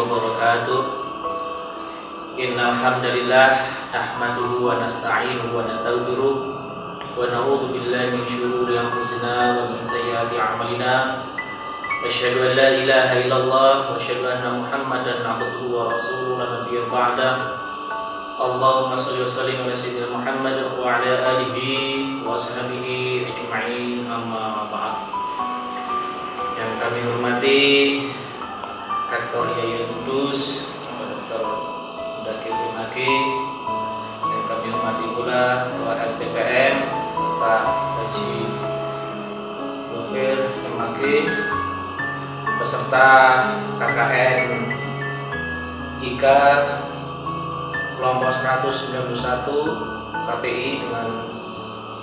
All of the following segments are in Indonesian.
wabarakatuh. Innal hamdalillah nahmaduhu wa nasta'inuhu wa nastaghfiruh wa na'udzu billahi min shururi anfusina wa min sayyiati a'malina. Asyhadu an la ilaha illallah wa asyhadu anna Muhammadan 'abduhu wa rasuluhu la nabiyya ba'da. Allahumma shalli wa sallim ala sayyidina Muhammad wa ala alihi wa sahbihi ajma'in, amma ba'd. Yang kami hormati Rektor Yayasan Kudus, Dr. Mudakir Maki, yang kami hormati pula Ketua LPPM Pak Haji Gofir Maki, beserta KKN IKA kelompok 191 KPI dengan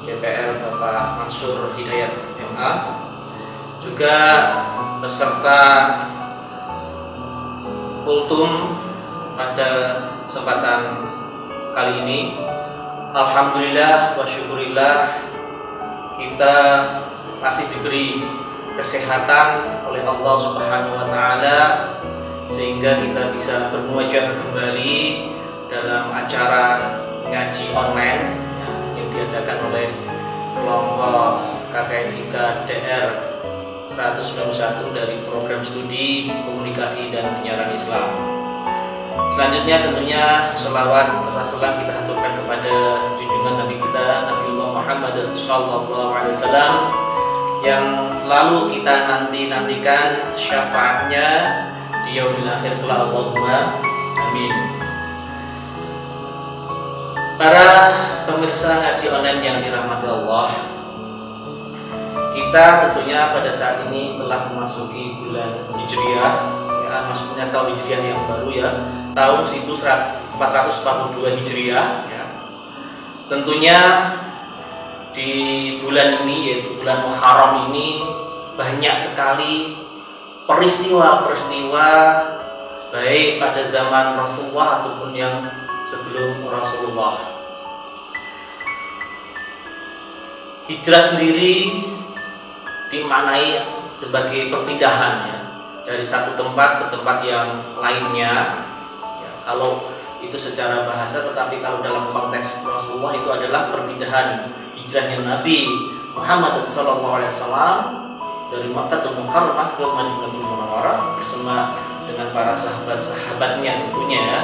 DPR Bapak Mansur Hidayat MA, juga beserta Kultum pada kesempatan kali ini. Alhamdulillah wa syukurillah, kita masih diberi kesehatan oleh Allah Subhanahu wa Ta'ala, sehingga kita bisa bermuajah kembali dalam acara ngaji online yang diadakan oleh kelompok KKN IKA DR 191 dari program studi komunikasi dan penyiaran Islam. Selanjutnya tentunya sholawat Rasulullah kita aturkan kepada junjungan Nabi kita Nabiullah Muhammad sallallahu alaihi wasallam, yang selalu kita nantikan syafaatnya di yaumil akhir kelak. Allahumma amin. Para pemirsa ngaji online yang dirahmati Allah, kita tentunya pada saat ini telah memasuki bulan Hijriah, ya, maksudnya tahun Hijriah yang baru, ya, tahun 1442 Hijriah, ya. Tentunya di bulan ini, yaitu bulan Muharram ini, banyak sekali peristiwa-peristiwa baik pada zaman Rasulullah ataupun yang sebelum Rasulullah. Hijrah sendiri dimaknai sebagai perpindahan, ya, dari satu tempat ke tempat yang lainnya, ya, kalau itu secara bahasa. Tetapi kalau dalam konteks Rasulullah itu adalah perpindahan hijrahnya Nabi Muhammad SAW dari Makkahul Mukarramah ke Madinatul Munawwarah bersama dengan para sahabat-sahabatnya tentunya, ya,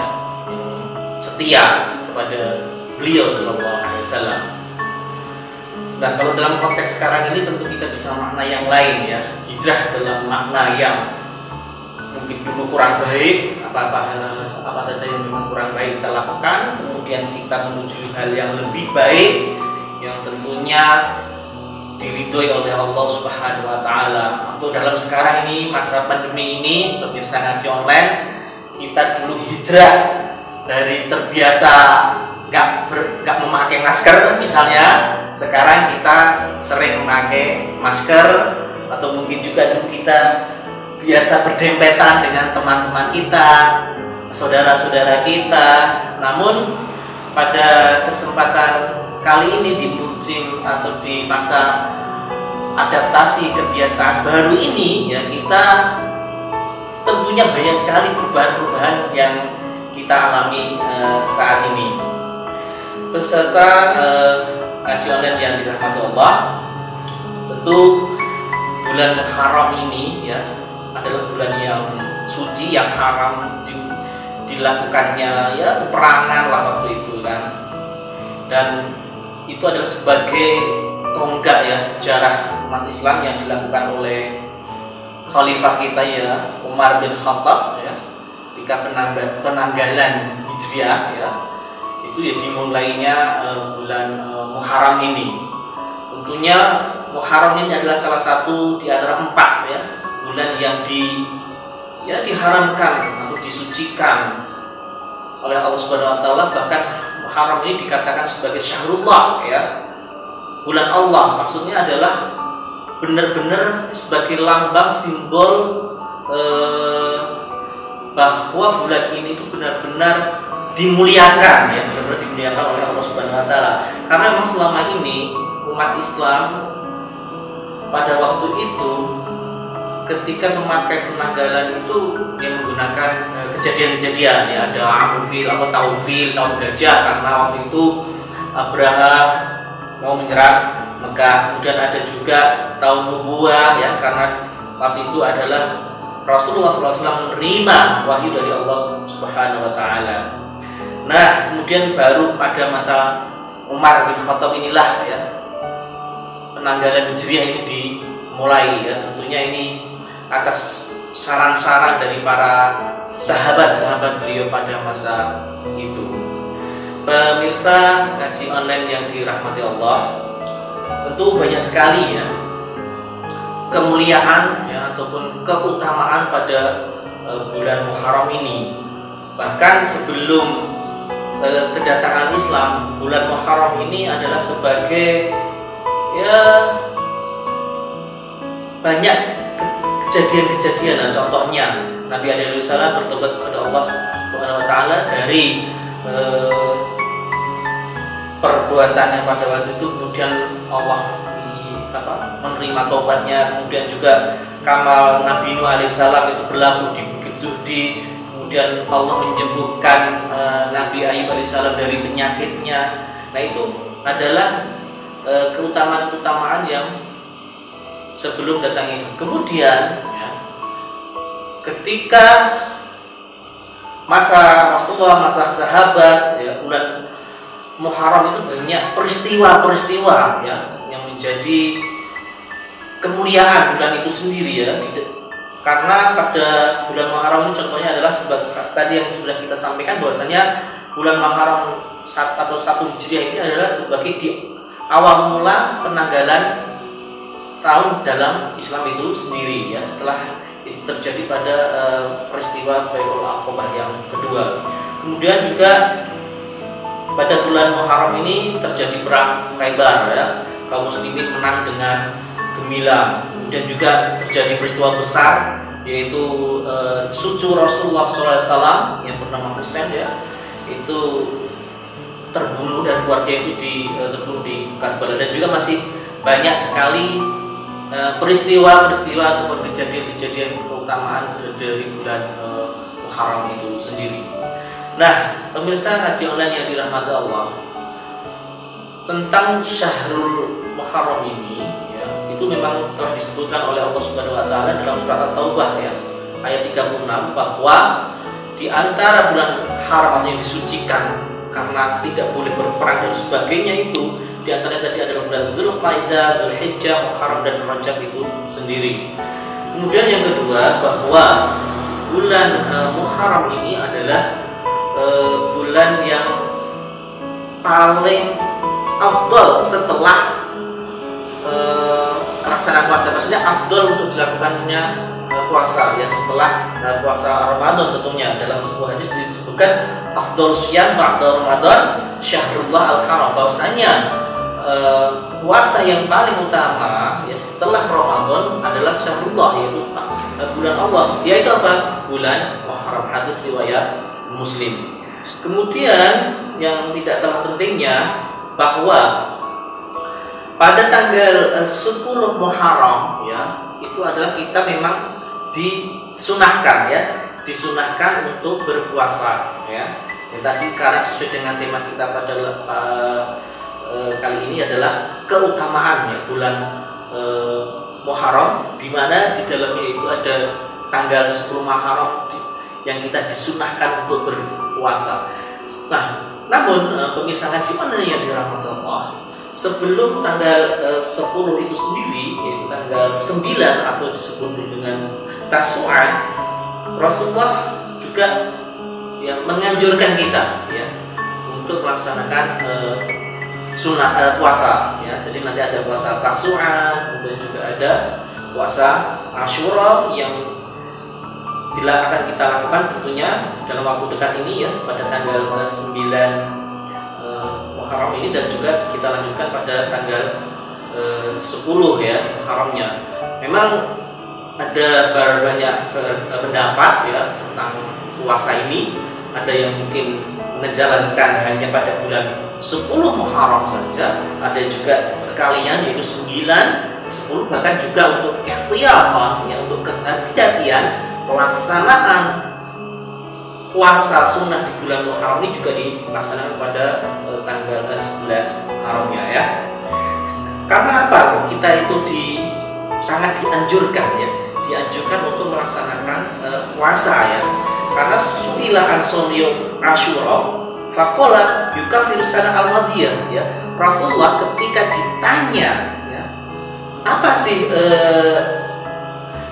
setia kepada beliau Sallallahu Alaihi Wasallam. Nah, kalau dalam konteks sekarang ini tentu kita bisa makna yang lain, ya. Hijrah dalam makna yang mungkin dulu kurang baik, apa saja yang memang kurang baik kita lakukan, kemudian kita menuju hal yang lebih baik, yang tentunya diridhoi oleh Allah Subhanahu wa Ta'ala. Untuk dalam sekarang ini, masa pandemi ini, pemirsa ngaji online, kita dulu hijrah dari terbiasa nggak memakai masker misalnya, sekarang kita sering memakai masker, atau mungkin juga dulu kita biasa berdempetan dengan teman-teman kita, saudara-saudara kita. Namun pada kesempatan kali ini, di musim atau di masa adaptasi kebiasaan baru ini, ya, kita tentunya banyak sekali perubahan-perubahan yang kita alami saat ini. Peserta ngaji online yang dirahmati Allah, tentu bulan Muharram ini, ya, adalah bulan yang suci, yang haram dilakukannya, ya, peperangan lah waktu itu, kan. Dan itu adalah sebagai tonggak, ya, sejarah umat Islam yang dilakukan oleh Khalifah kita, ya, Umar bin Khattab, ya, ketika penanggalan Hijriah, ya, itu ya dimulainya bulan Muharram ini. Tentunya Muharram ini adalah salah satu di antara 4, ya, bulan yang diharamkan atau disucikan oleh Allah Subhanahu wa Ta'ala. Bahkan Muharram ini dikatakan sebagai syahrullah, ya, bulan Allah. Maksudnya adalah benar-benar sebagai lambang simbol bahwa bulan ini itu benar-benar dimuliakan, ya, benar-benar dimuliakan oleh Allah Subhanahu wa Ta'ala. Karena memang selama ini umat Islam pada waktu itu ketika memakai penanggalan itu yang menggunakan kejadian-kejadian ya, ada Amul Fil atau tahun fil, tahun gajah, karena waktu itu Abraha mau menyerang Mekah. Kemudian ada juga tahun nubuwah ya, karena waktu itu adalah Rasulullah SAW menerima wahyu dari Allah Subhanahu wa Ta'ala. Nah, kemudian baru pada masa Umar bin Khattab inilah ya penanggalan Hijriah ini dimulai ya. Tentunya ini atas saran-saran dari para sahabat-sahabat beliau pada masa itu. Pemirsa ngaji online yang dirahmati Allah, tentu banyak sekali ya kemuliaan ya ataupun keutamaan pada bulan Muharram ini. Bahkan sebelum kedatangan Islam, bulan Muharram ini adalah sebagai ya banyak kejadian-kejadian. Nah, contohnya Nabi alaihissalam bertobat kepada Allah Subhanahu wa Ta'ala dari perbuatannya pada waktu itu, kemudian Allah menerima tobatnya. Kemudian juga kamal Nabi Nuh alaihissalam itu berlabuh di Bukit Zuhdi. Kemudian Allah menyembuhkan Nabi Ayub alaihissalam dari penyakitnya. Nah, itu adalah keutamaan-keutamaan yang sebelum datangnya Islam. Kemudian ya, ketika masa Rasulullah, masa sahabat ya, bulan Muharram itu banyak peristiwa-peristiwa ya yang menjadi kemuliaan bulan itu sendiri ya. Karena pada bulan Muharram ini contohnya adalah tadi yang sudah kita sampaikan, bahwasanya bulan Muharram atau 1 Hijriah ini adalah sebagai di awal mula penanggalan tahun dalam Islam itu sendiri ya, setelah itu terjadi pada peristiwa Bai'ul Aqabah yang kedua. Kemudian juga pada bulan Muharram ini terjadi perang Khaybar ya, kaum muslimin menang dengan gemilang. Kemudian juga terjadi peristiwa besar, yaitu cucu Rasulullah SAW yang bernama Husain ya, itu terbunuh dan keluarga itu terbunuh di Karbala. Dan juga masih banyak sekali peristiwa-peristiwa ataupun kejadian-kejadian keutamaan dari bulan Muharram itu sendiri. Nah, pemirsa ngaji online yang dirahmati Allah, tentang Syahrul Muharram ini ya, itu memang telah disebutkan oleh Allah Subhanahu wa Ta'ala dalam surat At-Taubah ya, ayat 36, bahwa di antara bulan haram yang disucikan karena tidak boleh berperang dan sebagainya itu, di antaranya tadi adalah bulan Zulqa'dah, Zulhijjah, Muharram dan Rajab itu sendiri. Kemudian yang kedua, bahwa bulan Muharram ini adalah bulan yang paling afdol setelah pelaksanaan puasa. Maksudnya afdol untuk dilakukannya puasa ya, setelah puasa Ramadan tentunya. Dalam sebuah hadis disebutkan afdol siyam ba'da Ramadan syahrullah al-haram, bahwasanya puasa yang paling utama ya setelah Ramadan adalah syahrullah, yaitu bulan Allah, yaitu apa? Bulan Muharram. Hadis riwayat Muslim. Kemudian yang tidak kalah pentingnya, bahwa pada tanggal 10 Muharram ya, itu adalah kita memang disunahkan ya, disunahkan untuk berpuasa ya. Yang tadi karena sesuai dengan tema kita pada kali ini adalah keutamaan ya bulan Muharram, di mana di dalamnya itu ada tanggal 10 Muharram yang kita disunahkan untuk berpuasa. Nah, namun pemirsa ngaji online yang dirahmati Allah, sebelum tanggal 10 itu sendiri, yaitu tanggal 9 atau disebut dengan Tasu'ah, Rasulullah juga yang menganjurkan kita ya untuk melaksanakan puasa ya. Jadi nanti ada puasa Tasu'ah, kemudian juga ada puasa Asyura yang akan kita lakukan tentunya dalam waktu dekat ini ya, pada tanggal 9 Muharram ini, dan juga kita lanjutkan pada tanggal 10 ya Muharramnya. Memang ada banyak pendapat ya tentang puasa ini. Ada yang mungkin menjalankan hanya pada bulan 10 Muharram saja, ada juga sekalian yaitu 9, 10, bahkan juga untuk ikhtiyar ya, untuk kehati-hatian pelaksanaan puasa sunnah di bulan Muharram ini juga dilaksanakan pada tanggal 11 Muharramnya ya. Karena apa? Kita itu sangat dianjurkan ya, dianjurkan untuk melaksanakan puasa ya. Karena su'ila an somyo Asyura faqala yukafiru sana al-madiyah ya. Rasulullah ketika ditanya ya, apa sih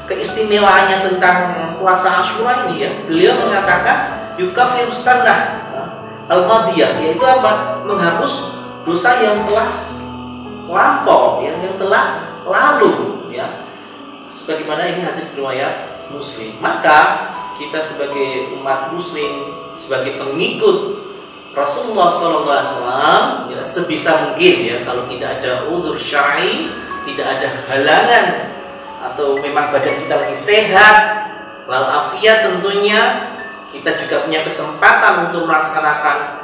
keistimewaannya tentang puasa Asyura ini ya, beliau mengatakan yukafiru sana al-madiyah, yaitu apa? Menghapus dosa yang telah lampau, yang telah lalu ya. Sebagaimana ini hadis riwayat Muslim. Maka kita sebagai umat Muslim, sebagai pengikut Rasulullah SAW ya, sebisa mungkin ya, kalau tidak ada uzur syar'i, tidak ada halangan, atau memang badan kita lagi sehat walafiat, tentunya kita juga punya kesempatan untuk melaksanakan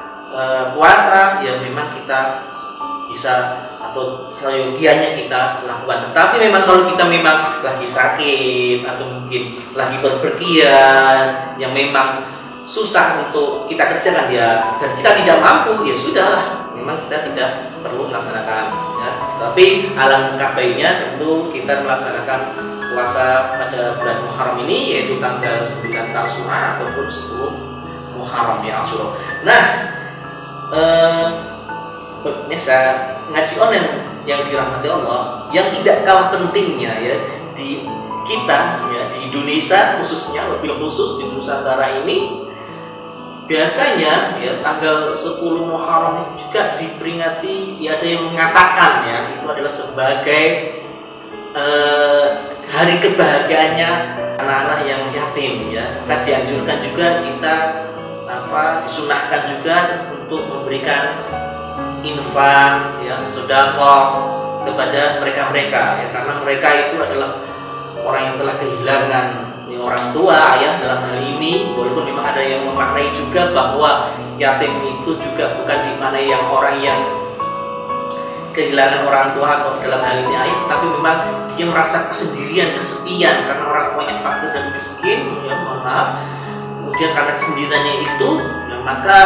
puasa ya, memang kita bisa atau seyogianya kita lakukan. Tetapi memang kalau kita memang lagi sakit atau mungkin lagi berpergian yang memang susah untuk kita kerjakan ya, dan kita tidak mampu, ya sudahlah, memang kita tidak perlu melaksanakan ya. Tapi alangkah baiknya tentu kita melaksanakan puasa pada bulan Muharram ini, yaitu tanggal 9 Tasyura ataupun 10 Muharram ya, Asyura. Nah, pemirsa ngaji online yang dirahmati Allah, yang tidak kalah pentingnya ya di kita ya, di Indonesia khususnya, lebih khusus di Nusantara ini, biasanya ya tanggal 10 Muharram itu juga diperingati ya, ada yang mengatakan ya itu adalah sebagai hari kebahagiaannya anak-anak yang yatim ya. Maka dianjurkan juga kita disunahkan juga untuk memberikan infak ya, sedekah kepada mereka-mereka ya, karena mereka itu adalah orang yang telah kehilangan ya, orang tua ayah dalam hal ini. Walaupun memang ada yang memaknai juga bahwa yatim itu juga bukan dimaknai yang orang yang kehilangan orang tua atau dalam hal ini ayah, tapi memang dia merasa kesendirian, kesepian karena orang tuanya fakir dan miskin ya, mohon maaf. Kemudian karena kesendiriannya itu ya, maka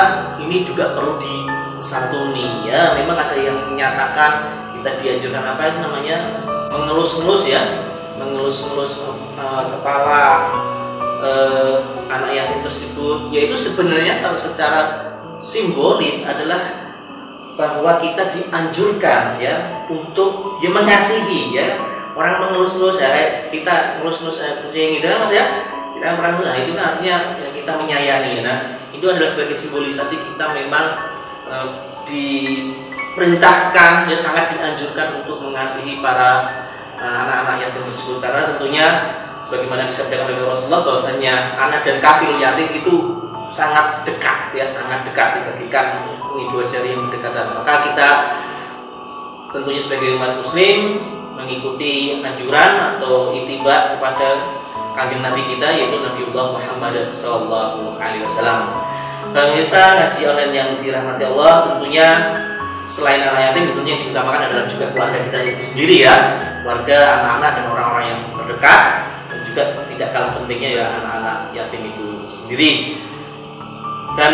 ini juga perlu disantuni ya. Memang ada yang menyatakan kita dianjurkan apa itu namanya, mengelus-ngelus ya, mengelus-ngelus kepala anak yatim tersebut, yaitu sebenarnya kalau secara simbolis adalah bahwa kita dianjurkan ya untuk ya mengasihi ya. Orang mengelus-ngelus ya, kita ngelus-ngelus kucing gitu kan mas ya, kita pernah, nah itu kan artinya ya, kita menyayangi. Nah itu adalah sebagai simbolisasi kita memang diperintahkan ya, sangat dianjurkan untuk mengasihi para anak-anak yatim tersebut, karena tentunya sebagaimana disabdakan oleh Rasulullah bahwasanya anak dan kafir yatim itu sangat dekat ya, sangat dekat, dibagikan ini dua jari yang berdekatan. Maka kita tentunya sebagai umat muslim mengikuti anjuran atau ittiba kepada kanjeng Nabi kita, yaitu Nabiullah Muhammad SAW. Pemirsa ngaji online yang dirahmati Allah, tentunya selain anak yatim, tentunya yang diutamakan adalah juga keluarga kita itu sendiri ya, keluarga, anak-anak dan orang-orang yang terdekat, dan juga tidak kalah pentingnya ya anak-anak yatim itu sendiri. Dan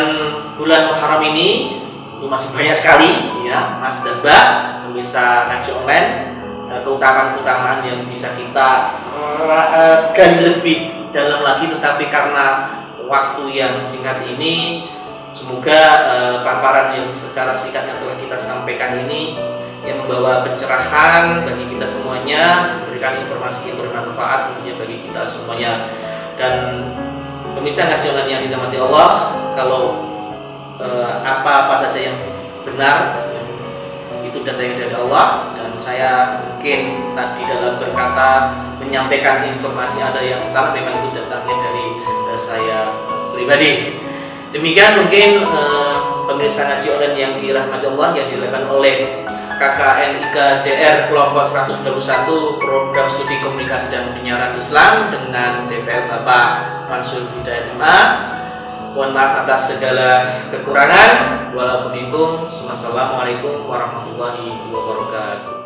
bulan Muharram ini itu masih banyak sekali ya Mas dan Mbak pemirsa ngaji online, keutamaan-keutamaan yang bisa kita gali lebih dalam lagi, tetapi karena waktu yang singkat ini, semoga paparan yang secara singkat yang telah kita sampaikan ini yang membawa pencerahan bagi kita semuanya, memberikan informasi yang bermanfaat tentunya bagi kita semuanya. Dan pemirsa ngaji online yang dirahmati Allah, kalau apa-apa saja yang benar itu datangnya dari Allah, dan saya mungkin tadi dalam berkata menyampaikan informasi ada yang salah, memang itu datangnya dari saya pribadi. Demikian mungkin pemirsa ngaji online yang dirahmati Allah yang dilakukan oleh KKN IKDR kelompok 191 program studi komunikasi dan penyiaran Islam dengan DPL Bapak Mansur Hidayat MA. Mohon maaf atas segala kekurangan. Wassalamualaikum warahmatullahi wabarakatuh.